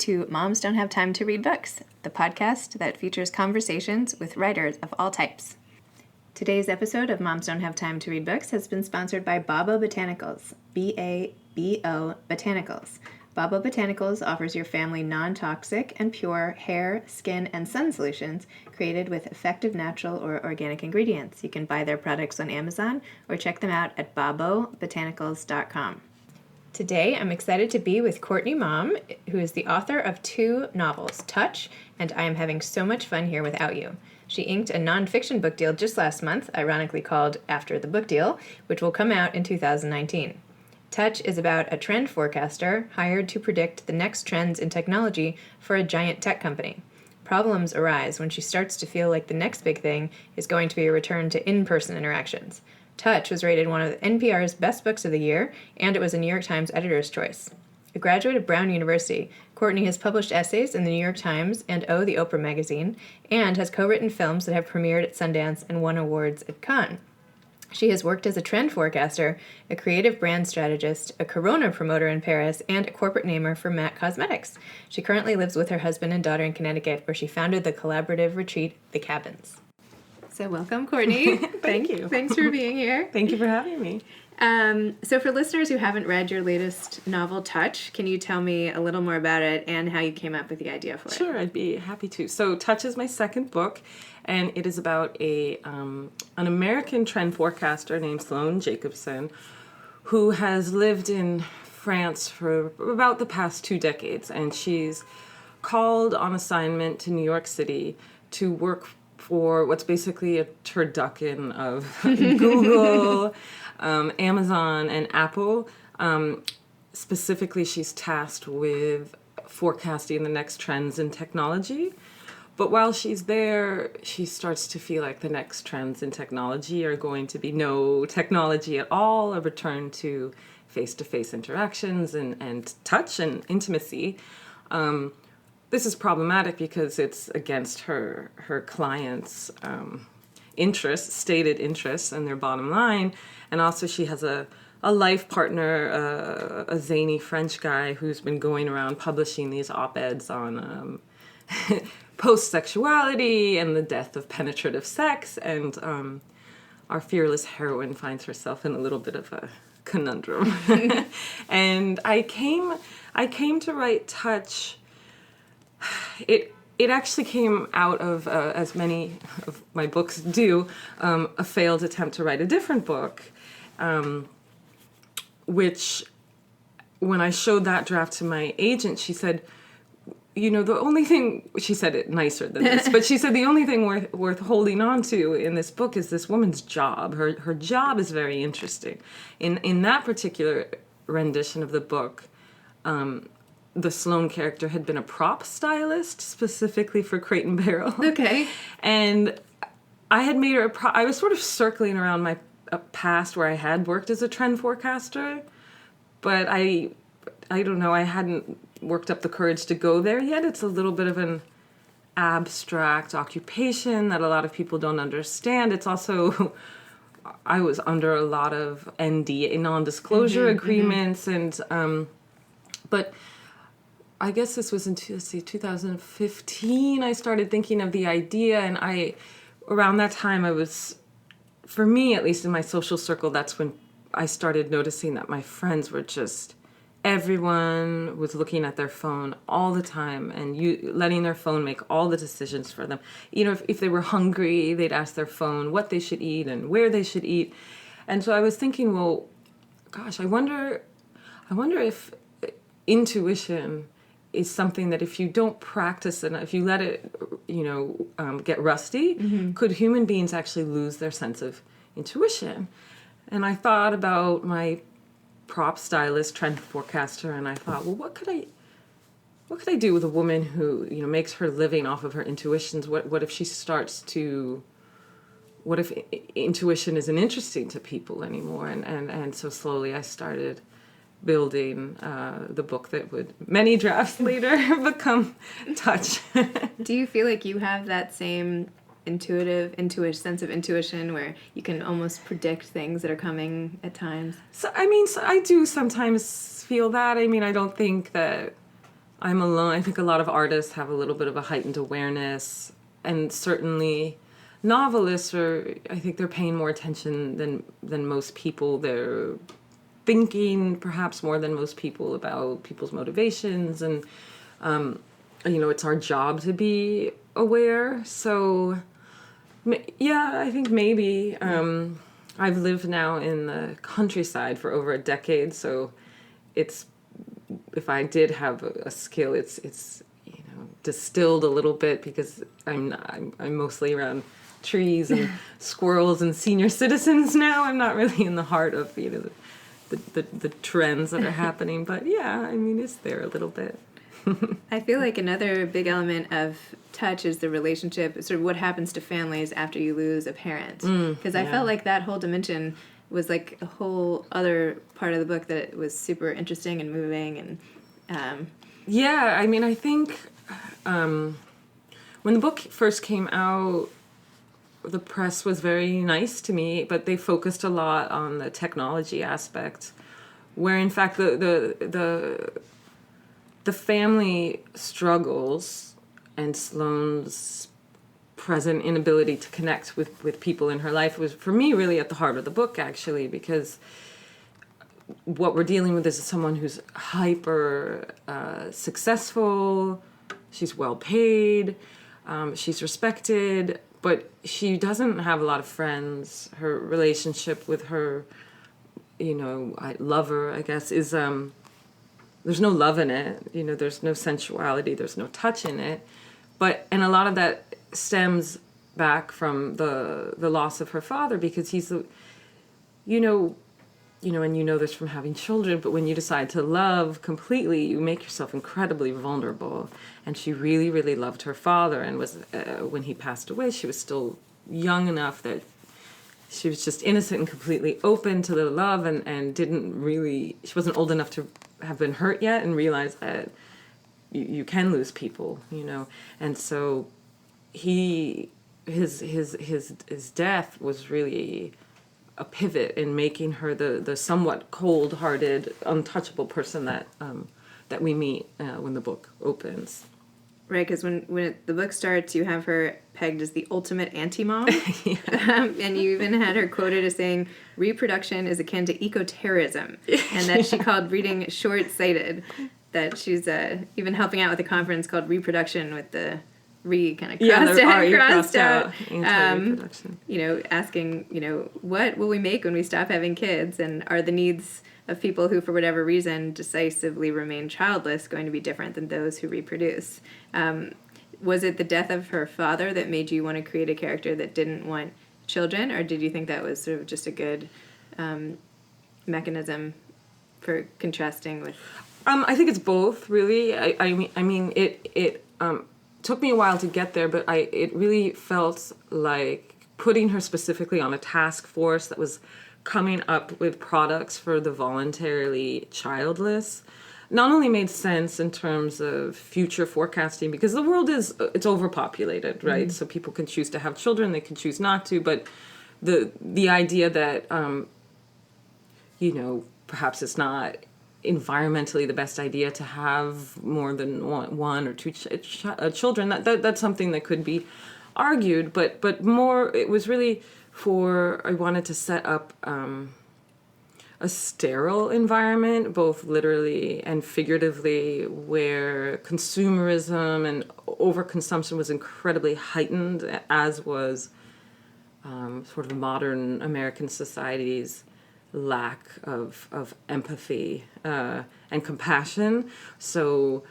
to Moms Don't Have Time to Read Books, the podcast that features conversations with writers of all types. Today's episode of Moms Don't Have Time to Read Books has been sponsored by Babo Botanicals, B-A-B-O Botanicals. Babo Botanicals offers your family non-toxic and pure hair, skin, and sun solutions created with effective natural or organic ingredients. You can buy their products on Amazon or check them out at babobotanicals.com. Today, I'm excited to be with Courtney Maum, who is the author of 2 novels, Touch and I Am Having So Much Fun Here Without You. She inked a nonfiction book deal just last month, ironically called After the Book Deal, which will come out in 2019. Touch is about a trend forecaster hired to predict the next trends in technology for a giant tech company. Problems arise when she starts to feel like the next big thing is going to be a return to in-person interactions. Touch was rated one of NPR's best books of the year, and it was a New York Times editor's choice. A graduate of Brown University, Courtney has published essays in the New York Times and the Oprah magazine, and has co-written films that have premiered at Sundance and won awards at Cannes. She has worked as a trend forecaster, a creative brand strategist, a Corona promoter in Paris, and a corporate namer for MAC Cosmetics. She currently lives with her husband and daughter in Connecticut, where she founded the collaborative retreat, The Cabins. So welcome, Courtney. Thank you. Thanks for being here. Thank you for having me. So for listeners who haven't read your latest novel, Touch, can you tell me a little more about it and how you came up with the idea for it? Sure, I'd be happy to. So Touch is my second book, and it is about an American trend forecaster named Sloane Jacobson, who has lived in France for about the past 2 decades, and she's called on assignment to New York City to work for what's basically a turducken of Google, Amazon, and Apple. Specifically, she's tasked with forecasting the next trends in technology. But while she's there, she starts to feel like the next trends in technology are going to be no technology at all, a return to face-to-face interactions and touch and intimacy. This is problematic because it's against her clients' interests, stated interests, and their bottom line. And also she has a life partner, a zany French guy who's been going around publishing these op-eds on post-sexuality and the death of penetrative sex. And our fearless heroine finds herself in a little bit of a conundrum. And I came to write Touch. It actually came out of, as many of my books do, a failed attempt to write a different book, which, when I showed that draft to my agent, she said, you know, the only thing, she said it nicer than this, but she said the only thing worth holding on to in this book is this woman's job. Her job is very interesting. In that particular rendition of the book, the Sloane character had been a prop stylist specifically for Crate and Barrel. Okay. And I had made her I was sort of circling around my past where I had worked as a trend forecaster, but I don't know, I hadn't worked up the courage to go there yet. It's a little bit of an abstract occupation that a lot of people don't understand. It's also, I was under a lot of NDA, non-disclosure agreements, and but I guess this was in 2015, I started thinking of the idea, and around that time I was, for me at least in my social circle, that's when I started noticing that my friends were just, everyone was looking at their phone all the time and letting their phone make all the decisions for them. You know, if they were hungry, they'd ask their phone what they should eat and where they should eat. And so I was thinking, well, gosh, I wonder if intuition is something that if you don't practice it, if you let it, get rusty, could human beings actually lose their sense of intuition? And I thought about my prop stylist, trend forecaster, and I thought, well, what could I do with a woman who, makes her living off of her intuitions? What if she starts to, what if intuition isn't interesting to people anymore? And so slowly I started building the book that would, many drafts later, become Touch. Do you feel like you have that same intuitive sense of intuition where you can almost predict things that are coming at times? So I do sometimes feel that. I mean, I don't think that I'm alone. I think a lot of artists have a little bit of a heightened awareness, and certainly novelists I think they're paying more attention than most people. They're thinking perhaps more than most people about people's motivations, and it's our job to be aware. So yeah, I think maybe I've lived now in the countryside for over a decade, so it's, if I did have a skill, it's distilled a little bit, because I'm mostly around trees and squirrels and senior citizens now. I'm not really in the heart of the trends that are happening, but yeah, I mean, it's there a little bit. I feel like another big element of touch is the relationship, sort of what happens to families after you lose a parent. Because I felt like that whole dimension was like a whole other part of the book that was super interesting and moving. And yeah, I mean, I think when the book first came out, the press was very nice to me, but they focused a lot on the technology aspect, where in fact the family struggles and Sloane's present inability to connect with people in her life was, for me, really at the heart of the book, actually, because what we're dealing with is someone who's hyper successful, she's well paid, she's respected, but she doesn't have a lot of friends. Her relationship with her, lover, I guess, is there's no love in it. There's no sensuality, there's no touch in it. And a lot of that stems back from the loss of her father, because he's and you know this from having children, but when you decide to love completely, you make yourself incredibly vulnerable. And she really, really loved her father, and was when he passed away, she was still young enough that she was just innocent and completely open to the love, and she wasn't old enough to have been hurt yet and realize that you can lose people, And so his death was really a pivot in making her the somewhat cold-hearted, untouchable person that we meet when the book opens. Right, because when the book starts, you have her pegged as the ultimate anti-mom. And you even had her quoted as saying, reproduction is akin to eco-terrorism, and that she called reading short-sighted, that she's even helping out with a conference called Reproduction with the kind of crossed out. Asking, what will we make when we stop having kids, and are the needs of people who, for whatever reason, decisively remain childless going to be different than those who reproduce? Was it the death of her father that made you want to create a character that didn't want children, or did you think that was sort of just a good mechanism for contrasting with? I think it's both, really. I mean, it took me a while to get there, but it really felt like putting her specifically on a task force that was coming up with products for the voluntarily childless not only made sense in terms of future forecasting, because the world it's overpopulated, right? Mm-hmm. So people can choose to have children, they can choose not to, but the idea that perhaps it's not environmentally the best idea to have more than one or two children, that's something that could be argued, but more it was really I wanted to set up a sterile environment, both literally and figuratively, where consumerism and overconsumption was incredibly heightened, as was sort of modern American society's lack of empathy and compassion. So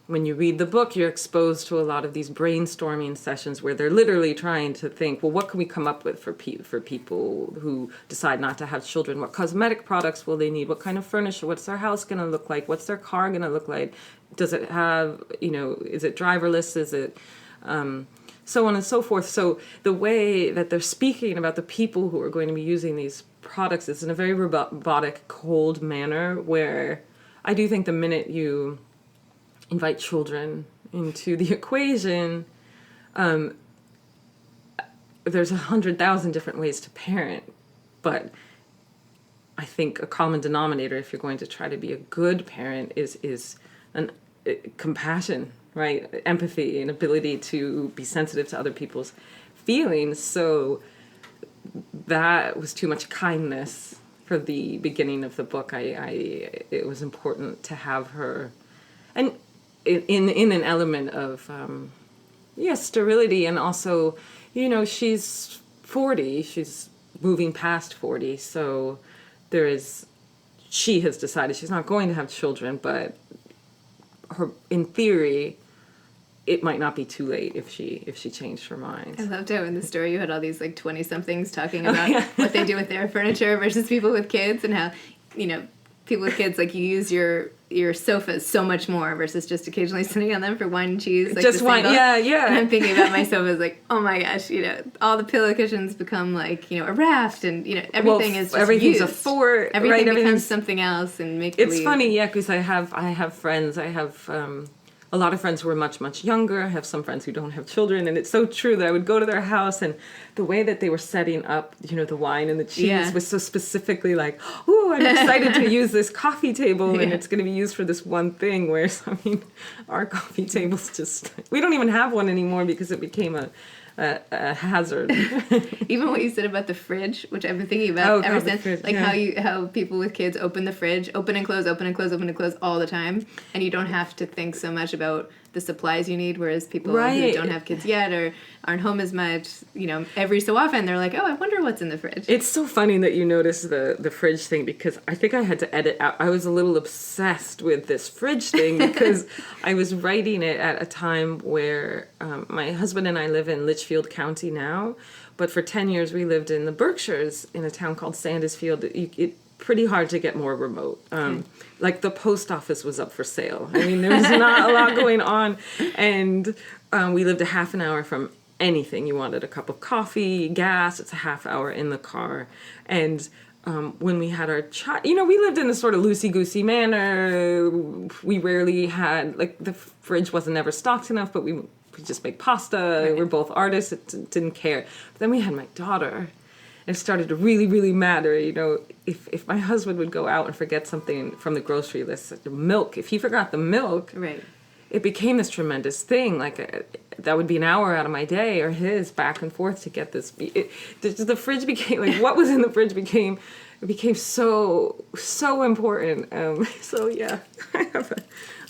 when you read the book, you're exposed to a lot of these brainstorming sessions where they're literally trying to think, well, what can we come up with for people who decide not to have children? What cosmetic products will they need? What kind of furniture? What's their house going to look like? What's their car going to look like? Does it have, is it driverless? Is it so on and so forth? So the way that they're speaking about the people who are going to be using these products is in a very robotic, cold manner, where I do think the minute you invite children into the equation, there's 100,000 different ways to parent, but I think a common denominator, if you're going to try to be a good parent, is an compassion, right? Empathy and ability to be sensitive to other people's feelings. So that was too much kindness for the beginning of the book. It was important to have her, and in an element of sterility, and also, she's 40, she's moving past 40, so she has decided she's not going to have children, but in theory, it might not be too late if she changed her mind. I loved how in the story you had all these 20-somethings talking about what they do with their furniture versus people with kids, and how, people with kids, you use your sofas so much more versus just occasionally sitting on them for wine and cheese. Just wine, yeah. And I'm thinking about my sofas, oh my gosh, all the pillow cushions become a raft, and everything is just everything's used. A fort. Everything right? becomes something else and make It's funny, yeah, because I have friends. I have a lot of friends who are much, much younger. I have some friends who don't have children, and it's so true that I would go to their house, and the way that they were setting up, the wine and the cheese was so specifically oh, I'm excited to use this coffee table, and it's going to be used for this one thing, whereas, our coffee table's just, we don't even have one anymore because it became a hazard. Even what you said about the fridge, which I've been thinking about ever since, fridge, how people with kids open the fridge, open and close, open and close, open and close all the time, and you don't have to think so much about the supplies you need, whereas people who don't have kids yet or aren't home as much, every so often they're like, oh, I wonder what's in the fridge. It's so funny that you notice the fridge thing, because I think I had to edit out. I was a little obsessed with this fridge thing because I was writing it at a time where my husband and I live in Litchfield County now, but for 10 years we lived in the Berkshires in a town called Sandusfield. It's pretty hard to get more remote. The post office was up for sale. I mean, there was not a lot going on, and we lived a half an hour from anything. You wanted a cup of coffee, gas, it's a half hour in the car. And when we had our child, we lived in a sort of loosey-goosey manner. We rarely had, the fridge wasn't ever stocked enough, but we just make pasta. Right. We're both artists. It didn't care. But then we had my daughter. And it started to really, really matter, if my husband would go out and forget something from the grocery list, like the milk, if he forgot the milk, right, it became this tremendous thing. That would be an hour out of my day or his, back and forth to get this. The fridge became, what was in the fridge became so, so important. So yeah, I have a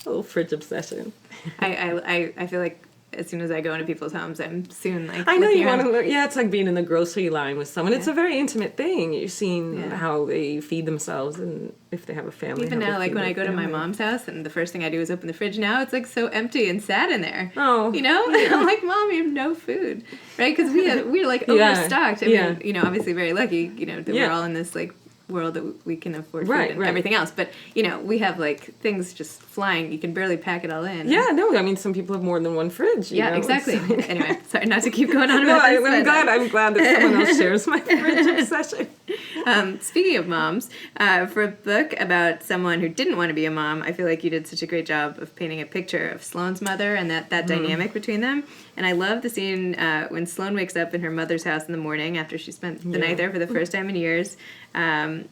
little fridge obsession. I feel like as soon as I go into people's homes, I'm soon I know you want to look. Yeah, it's like being in the grocery line with someone. Yeah. It's a very intimate thing. You're seeing how they feed themselves, and if they have a family. Even now, when I go to my mom's house, and the first thing I do is open the fridge. Now it's so empty and sad in there. Oh, I'm like, Mom, you have no food, right? Because we're overstocked. I mean, obviously very lucky, that we're all in this world that we can afford food and everything else, but we have things just flying. You can barely pack it all in. Yeah, no, I mean, some people have more than one fridge. Yeah, exactly. Anyway, sorry, not to keep going on about this. I'm glad that someone else shares my fridge obsession. Speaking of moms, for a book about someone who didn't want to be a mom, I feel like you did such a great job of painting a picture of Sloane's mother and that dynamic between them. And I love the scene when Sloane wakes up in her mother's house in the morning after she spent the night there for the first time in years. And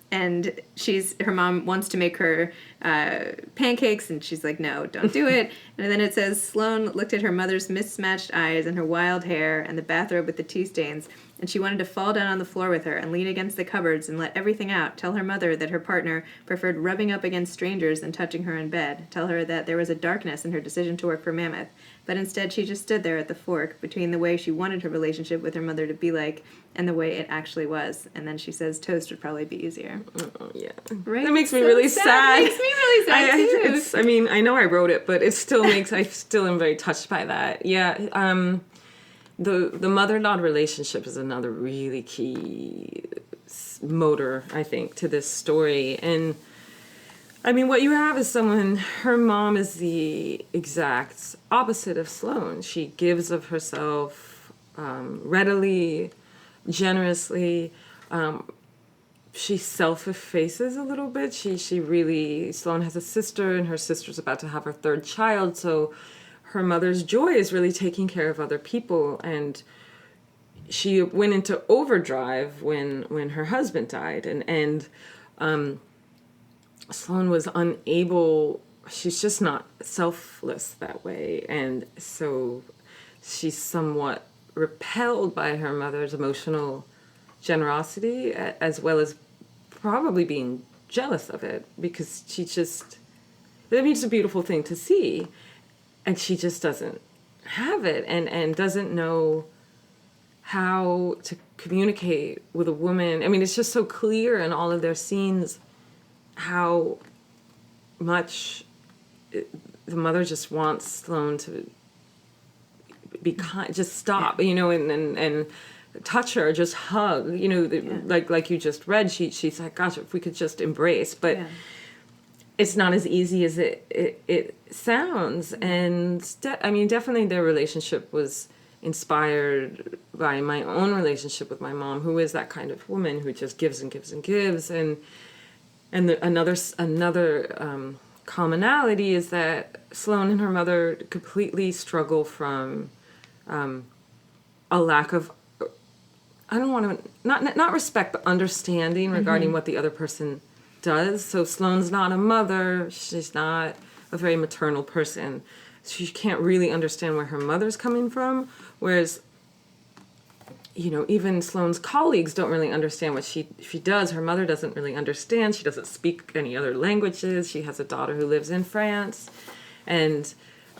her mom wants to make her pancakes, and she's like, no, don't do it. And then it says, Sloane looked at her mother's mismatched eyes and her wild hair and the bathrobe with the tea stains, and she wanted to fall down on the floor with her and lean against the cupboards and let everything out, tell her mother that her partner preferred rubbing up against strangers than touching her in bed, tell her that there was a darkness in her decision to work for Mammoth. But instead, she just stood there at the fork between the way she wanted her relationship with her mother to be like and the way it actually was. And then she says toast would probably be easier. Oh, yeah. Right? That makes me really sad. It makes me really sad, too. I mean, I know I wrote it, but it still makes, I still am very touched by that. Yeah. The mother-in-law relationship is another really key motor, I think, to this story. And I mean, what you have is her mom is the exact opposite of Sloane. She gives of herself readily, generously. She self-effaces a little bit. Sloane has a sister, and her sister's about to have her third child, so her mother's joy is really taking care of other people. And she went into overdrive when her husband died, and Sloane was unable she's just not selfless that way. And so she's somewhat repelled by her mother's emotional generosity, as well as probably being jealous of it, because it's a beautiful thing to see, and she just doesn't have it, and doesn't know how to communicate with a woman. I mean, it's just so clear in all of their scenes how much the mother just wants Sloane to be kind, just stop, and touch her, just hug, like you just read. She's like, gosh, if we could just embrace, but it's not as easy as it sounds. And definitely their relationship was inspired by my own relationship with my mom, who is that kind of woman who just gives and gives and gives. And another commonality is that Sloane and her mother completely struggle from a lack of, I don't want to, not respect, but understanding regarding what the other person does. So Sloane's not a mother. She's not a very maternal person. She can't really understand where her mother's coming from. Whereas, even Sloane's colleagues don't really understand what she does. Her mother doesn't really understand. She doesn't speak any other languages. She has a daughter who lives in France. And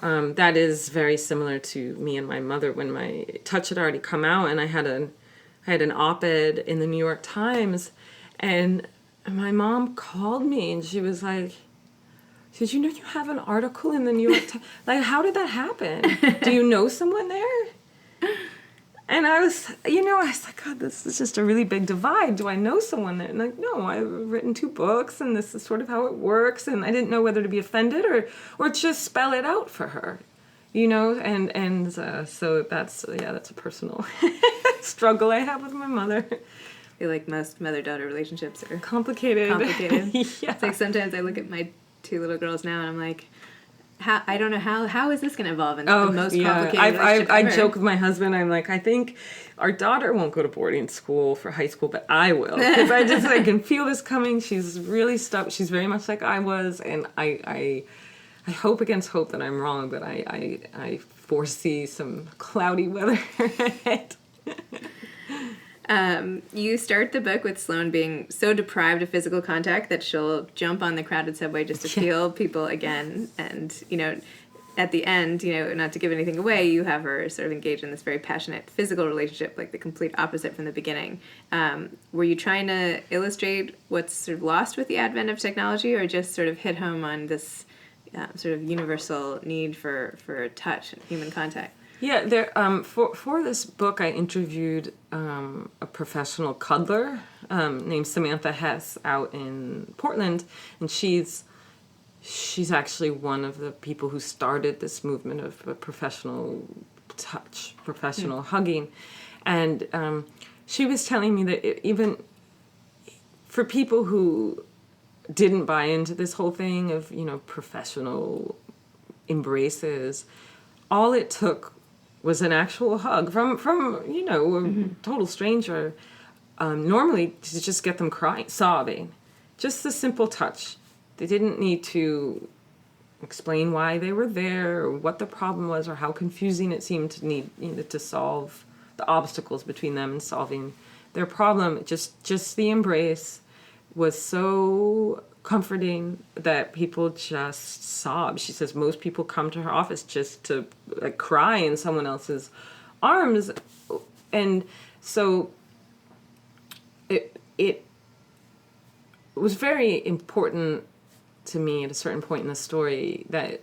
that is very similar to me and my mother. When my Touch had already come out, and I had an op-ed in the New York Times, and my mom called me, and she was like, "Did you know you have an article in the New York Times? Like, how did that happen? Do you know someone there?" And I was like, God, this is just a really big divide. Do I know someone there? And like, no, I've written 2 books, and this is sort of how it works. And I didn't know whether to be offended or just spell it out for her, And so that's a personal struggle I have with my mother. I feel like most mother-daughter relationships are complicated. Yeah. It's like sometimes I look at my 2 little girls now, and I'm like, I don't know how is this going to evolve into the most complicated relationship I ever. joke with my husband. I'm like, I think our daughter won't go to boarding school for high school, but I will, because I can feel this coming. She's really stuck. She's very much like I was, and I hope against hope that I'm wrong, but I foresee some cloudy weather ahead. You start the book with Sloane being so deprived of physical contact that she'll jump on the crowded subway just to feel people again. And, at the end, not to give anything away, you have her sort of engage in this very passionate physical relationship, like the complete opposite from the beginning. Were you trying to illustrate what's sort of lost with the advent of technology, or just sort of hit home on this sort of universal need for touch and human contact? Yeah, there. For this book, I interviewed a professional cuddler named Samantha Hess out in Portland, and she's actually one of the people who started this movement of professional touch, professional hugging, and she was telling me that even for people who didn't buy into this whole thing of professional embraces, all it took was an actual hug from a total stranger, normally to just get them crying, sobbing. Just the simple touch. They didn't need to explain why they were there, or what the problem was, or how confusing it seemed to need to solve the obstacles between them and solving their problem. Just the embrace was so comforting that people just sobbed. She says most people come to her office just to cry in someone else's arms, and so it was very important to me at a certain point in the story that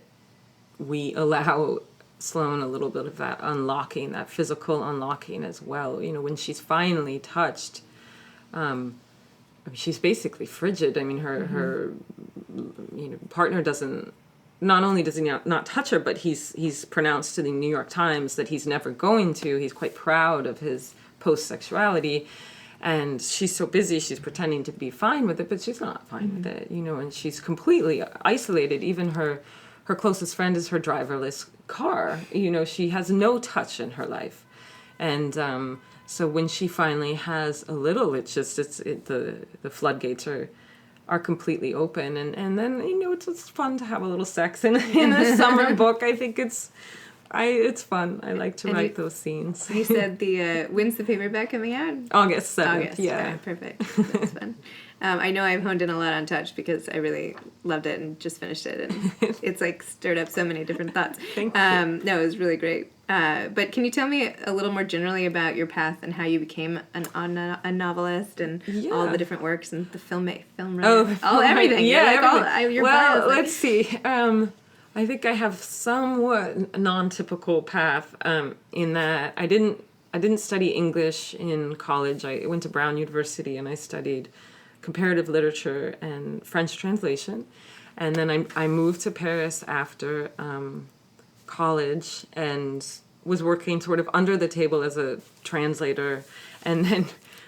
we allow Sloane a little bit of that unlocking, that physical unlocking as well. When she's finally touched, she's basically frigid. I mean, her partner doesn't. Not only does he not touch her, but he's pronounced to the New York Times that he's never going to. He's quite proud of his post-sexuality, and she's so busy. She's pretending to be fine with it, but she's not fine with it. And she's completely isolated. Even her closest friend is her driverless car. She has no touch in her life, and so when she finally has a little, the floodgates are are completely open. And then, it's fun to have a little sex in a summer book. I think it's fun. I like to write those scenes. You said when's the paperback coming out? August 7th. August. Yeah. Okay, perfect. That's fun. I know I've honed in a lot on touch because I really loved it and just finished it, and it's like stirred up so many different thoughts. Thank you. No, it was really great. But can you tell me a little more generally about your path and how you became a novelist and all the different works and the film writer? Everything. Yeah, like everything. Your well, bios, let's see. I think I have somewhat non-typical path in that I didn't study English in college. I went to Brown University and I studied comparative literature and French translation. And then I moved to Paris after college and was working sort of under the table as a translator. And then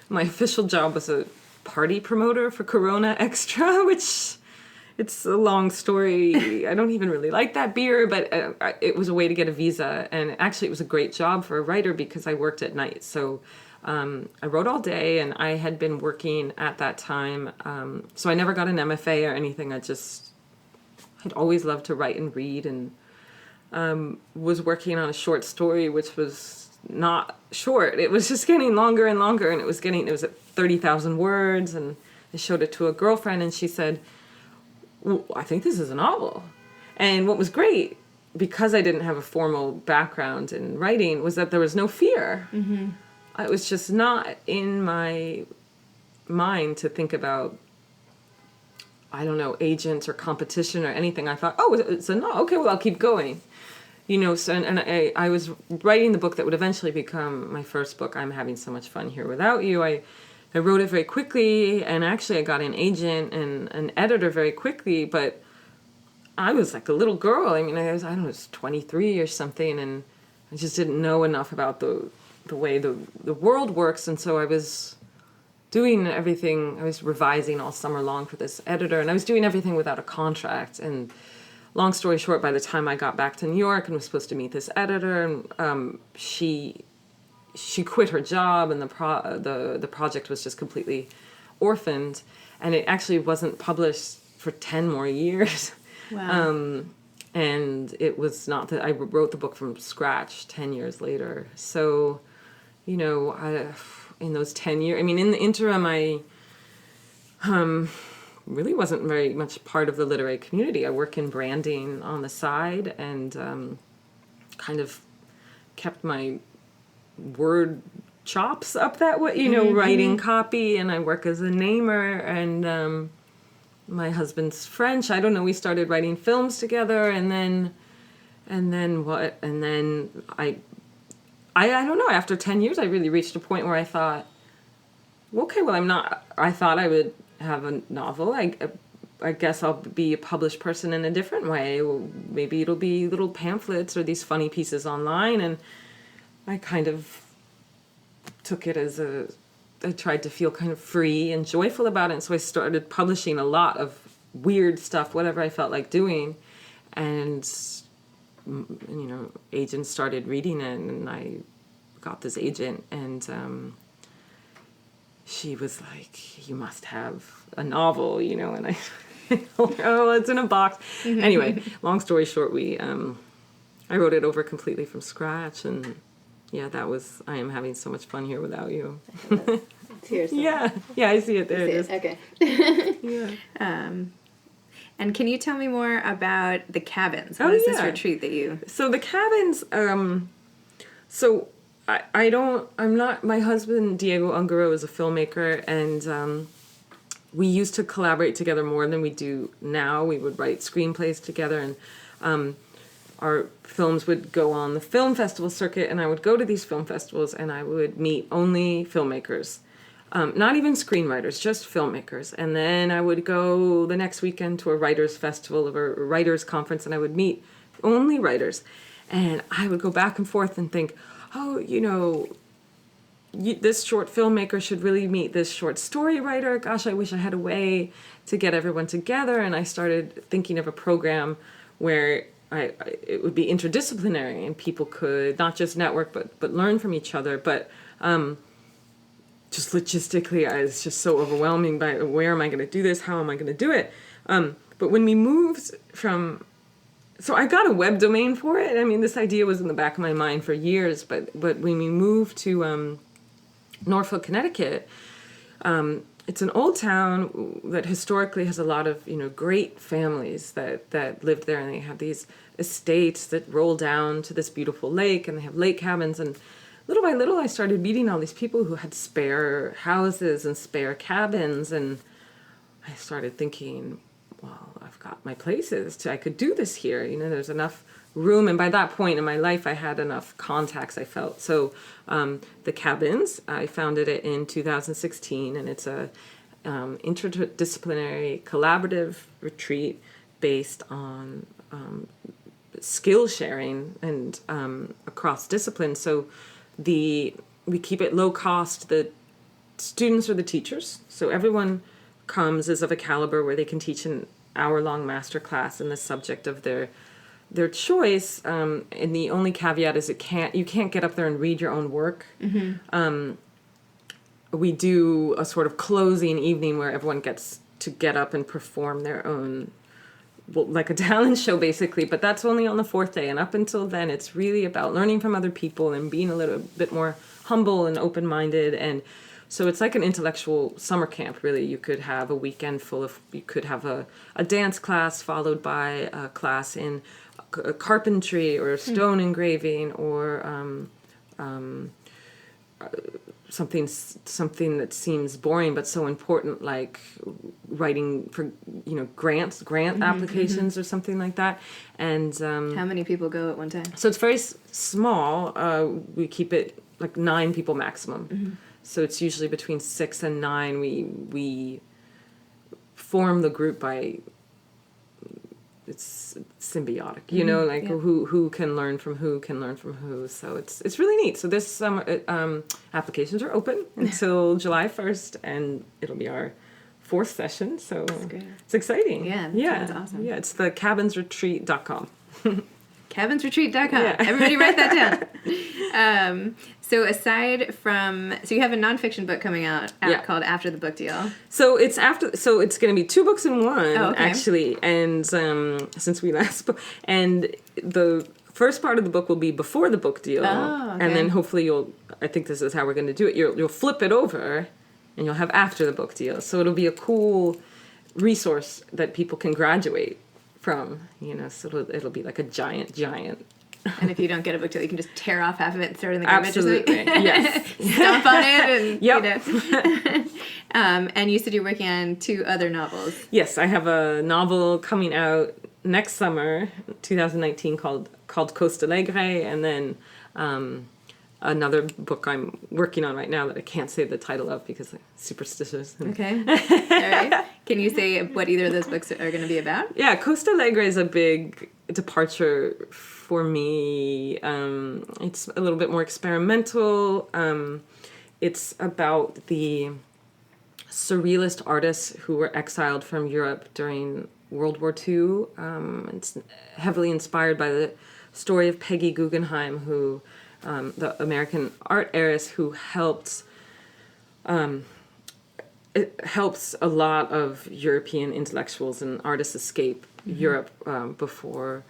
my official job was a party promoter for Corona Extra, which it's a long story. I don't even really like that beer, but it was a way to get a visa. And actually it was a great job for a writer because I worked at night. So I wrote all day, and I had been working at that time. So I never got an MFA or anything. I'd always loved to write and read, and was working on a short story, which was not short. It was just getting longer and longer, and it was at 30,000 words, and I showed it to a girlfriend, and she said, well, I think this is a novel. And what was great, because I didn't have a formal background in writing, was that there was no fear. Mm-hmm. It was just not in my mind to think about, I don't know, agents or competition or anything. I thought, it's a novel. Okay, well, I'll keep going. So, and I was writing the book that would eventually become my first book, I'm Having So Much Fun Here Without You. I wrote it very quickly, and actually I got an agent and an editor very quickly, but I was like a little girl. I mean, I was 23 or something, and I just didn't know enough about the way the world works, and so I was doing everything. I was revising all summer long for this editor, and I was doing everything without a contract. And long story short, by the time I got back to New York and was supposed to meet this editor, she quit her job, and the project was just completely orphaned, and it actually wasn't published for 10 more years. Wow. And it was not that I wrote the book from scratch 10 years later. So, in those 10 years, I mean, in the interim, I really wasn't very much part of the literary community. I work in branding on the side, and kind of kept my word chops up that way, writing copy, and I work as a namer, and my husband's French. I don't know, we started writing films together, and then I don't know, after 10 years I really reached a point where I thought, okay, well, I thought I would have a novel. I guess I'll be a published person in a different way. Maybe it'll be little pamphlets or these funny pieces online, and I kind of took it as I tried to feel kind of free and joyful about it, and so I started publishing a lot of weird stuff, whatever I felt like doing, and agents started reading it, and I got this agent, and she was like, you must have a novel, and I told her, oh, it's in a box. Anyway, long story short, I wrote it over completely from scratch, and yeah, that was I Am Having So Much Fun Here Without You. It's here somewhere. Yeah, I see it there. It is. Okay. Yeah. And can you tell me more about the cabins? What is this retreat that you... So the cabins, I'm not, my husband, Diego Ungaro, is a filmmaker, and we used to collaborate together more than we do now. We would write screenplays together, and our films would go on the film festival circuit, and I would go to these film festivals, and I would meet only filmmakers. Not even screenwriters, just filmmakers. And then I would go the next weekend to a writers' festival or a writers' conference, and I would meet only writers. And I would go back and forth and think, this short filmmaker should really meet this short story writer. Gosh, I wish I had a way to get everyone together. And I started thinking of a program where it would be interdisciplinary, and people could not just network but learn from each other, but just logistically, it's just so overwhelming by where am I going to do this? How am I going to do it? But when we moved so I got a web domain for it. I mean, this idea was in the back of my mind for years, but when we moved to Norfolk, Connecticut, it's an old town that historically has a lot of, great families that lived there, and they have these estates that roll down to this beautiful lake, and they have lake cabins, and little by little I started meeting all these people who had spare houses and spare cabins, and I started thinking, well, I've got my places, I could do this here, there's enough room, and by that point in my life I had enough contacts, I felt. So the cabins, I founded it in 2016, and it's a interdisciplinary collaborative retreat based on skill sharing and across disciplines. So we keep it low cost. The students are the teachers, so everyone comes is of a caliber where they can teach an hour-long master class in the subject of their choice, and the only caveat is you can't get up there and read your own work. We do a sort of closing evening where everyone gets to get up and perform their own, like a talent show basically, but that's only on the fourth day, and up until then it's really about learning from other people and being a little bit more humble and open-minded. And so it's like an intellectual summer camp, really. You could have a weekend you could have a dance class followed by a class in carpentry or stone engraving, or something that seems boring but so important, like writing for grant applications or something like that. And how many people go at one time? So it's very small. We keep it like 9 people maximum. So it's usually between 6 and 9. We form the group by, it's symbiotic, who can learn from who. So it's really neat. So this summer, applications are open until July 1st, and it'll be our 4th session. So it's exciting. Yeah, that's awesome. Yeah, it's the cabinsretreat.com. Cabinsretreat.com. Yeah. Everybody write that down. So you have a nonfiction book coming out called After the Book Deal. So it's going to be 2 books in one, actually. And since we last spoke, and the first part of the book will be before the book deal. Oh, okay. And then hopefully I think this is how we're going to do it. You'll flip it over and you'll have after the book deal. So it'll be a cool resource that people can graduate from, so it'll be like a giant. And if you don't get a book deal, you can just tear off half of it and throw it in the garbage. Absolutely, yes. Stomp on it, and and you said you're working on 2 other novels. Yes, I have a novel coming out next summer, 2019, called Costa Alegre, and then another book I'm working on right now that I can't say the title of because I'm superstitious. Okay. All right. Can you say what either of those books are going to be about? Yeah, Costa Alegre is a big departure for me. It's a little bit more experimental. It's about the surrealist artists who were exiled from Europe during World War II. It's heavily inspired by the story of Peggy Guggenheim, who the American art heiress who helps a lot of European intellectuals and artists escape Europe before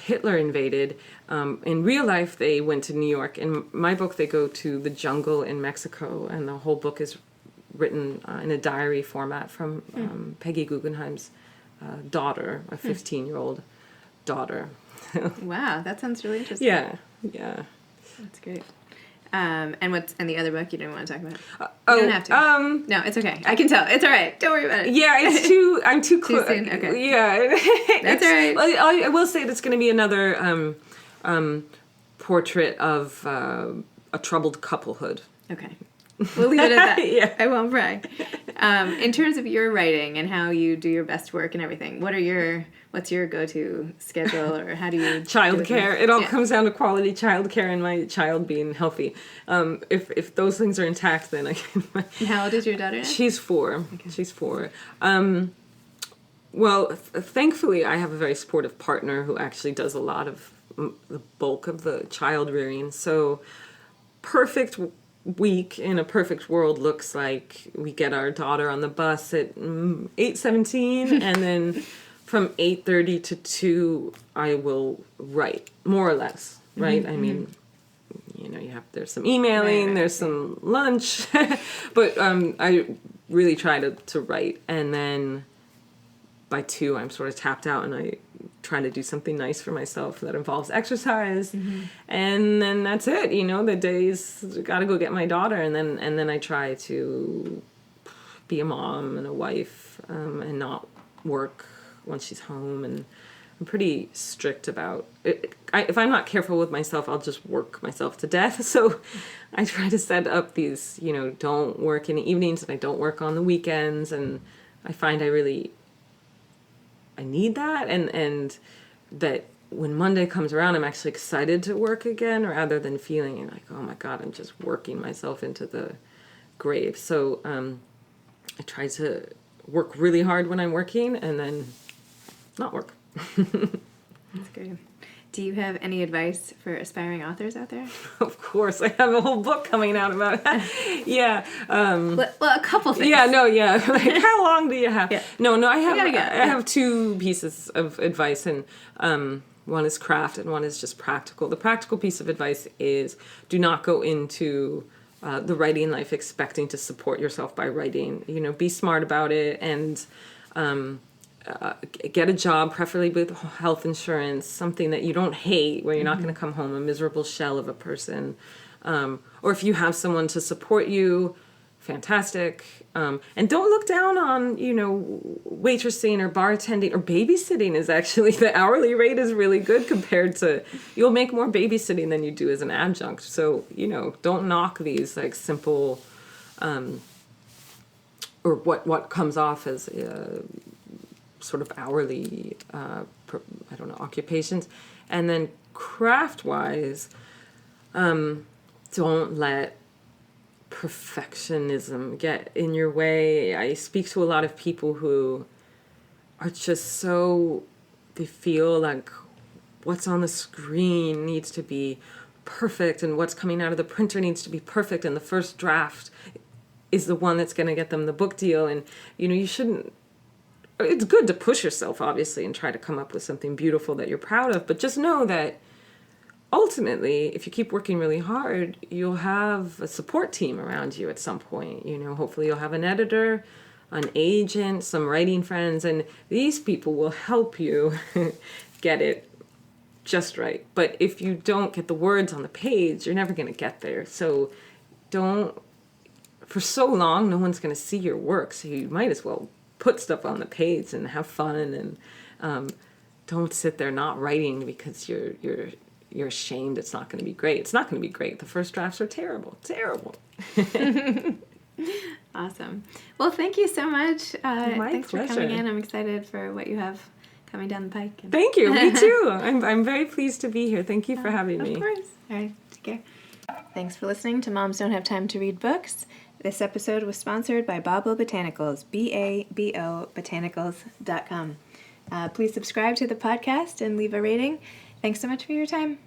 Hitler invaded. In real life, they went to New York. In my book, they go to the jungle in Mexico, and the whole book is written in a diary format from Peggy Guggenheim's daughter, a 15-year-old daughter. Wow, that sounds really interesting. Yeah. That's great. And the other book you didn't want to talk about? You don't have to. No, it's okay. I can tell. It's all right. Don't worry about it. Yeah, I'm too close. Too soon? Okay. Yeah. That's all right. Well, I will say it's going to be another portrait of a troubled couplehood. Okay. We'll leave it at that. Yeah. I won't pry. In terms of your writing and how you do your best work and everything, what's your go-to schedule, or how do you... Childcare. It all comes down to quality childcare and my child being healthy. If those things are intact, then I can... And how old is your daughter now? She's 4. Okay. She's 4. Well, thankfully, I have a very supportive partner who actually does a lot of the bulk of the child rearing. So perfect week in a perfect world looks like we get our daughter on the bus at 8:17, and then from 8:30 to 2 I will write, more or less, right? I mean, there's some emailing, there's some lunch, but I really try to write, and then by 2 I'm sort of tapped out, and I try to do something nice for myself that involves exercise, and then that's it. The day's got to go get my daughter, and then I try to be a mom and a wife, and not work once she's home. And I'm pretty strict about it. If I'm not careful with myself, I'll just work myself to death. So I try to set up these, don't work in the evenings, and I don't work on the weekends, and I find I need that, and that when Monday comes around, I'm actually excited to work again, rather than feeling like, oh my God, I'm just working myself into the grave. So I try to work really hard when I'm working, and then not work. That's great. Do you have any advice for aspiring authors out there? Of course, I have a whole book coming out about it. Yeah. Well, a couple things. Yeah, no, yeah. Like, how long do you have? Yeah. No, I have 2 pieces of advice, and one is craft and one is just practical. The practical piece of advice is, do not go into the writing life expecting to support yourself by writing. Be smart about it, and get a job, preferably with health insurance, something that you don't hate, where you're not going to come home a miserable shell of a person. Or if you have someone to support you, fantastic. And don't look down on, waitressing or bartending or babysitting. Is actually, the hourly rate is really good compared to, you'll make more babysitting than you do as an adjunct. So, don't knock these like simple, or what comes off as sort of hourly, occupations. And then craft-wise, don't let perfectionism get in your way. I speak to a lot of people who are just they feel like what's on the screen needs to be perfect, and what's coming out of the printer needs to be perfect, and the first draft is the one that's going to get them the book deal. And, you shouldn't, it's good to push yourself, obviously, and try to come up with something beautiful that you're proud of. But just know that ultimately, if you keep working really hard, you'll have a support team around you at some point. Hopefully you'll have an editor, an agent, some writing friends, and these people will help you get it just right. But if you don't get the words on the page, you're never going to get there. So for so long, no one's going to see your work, so you might as well put stuff on the page and have fun, and don't sit there not writing because you're ashamed it's not going to be great. It's not going to be great. The first drafts are terrible. Awesome. Well, thank you so much. Thanks pleasure. for coming in. I'm excited for what you have coming down the pike. Thank you. Me too. I'm very pleased to be here. Thank you for having me. Of course. All right. Take care. Thanks for listening to Moms Don't Have Time to Read Books. This episode was sponsored by Babo Botanicals, BABO botanicals.com. Please subscribe to the podcast and leave a rating. Thanks so much for your time.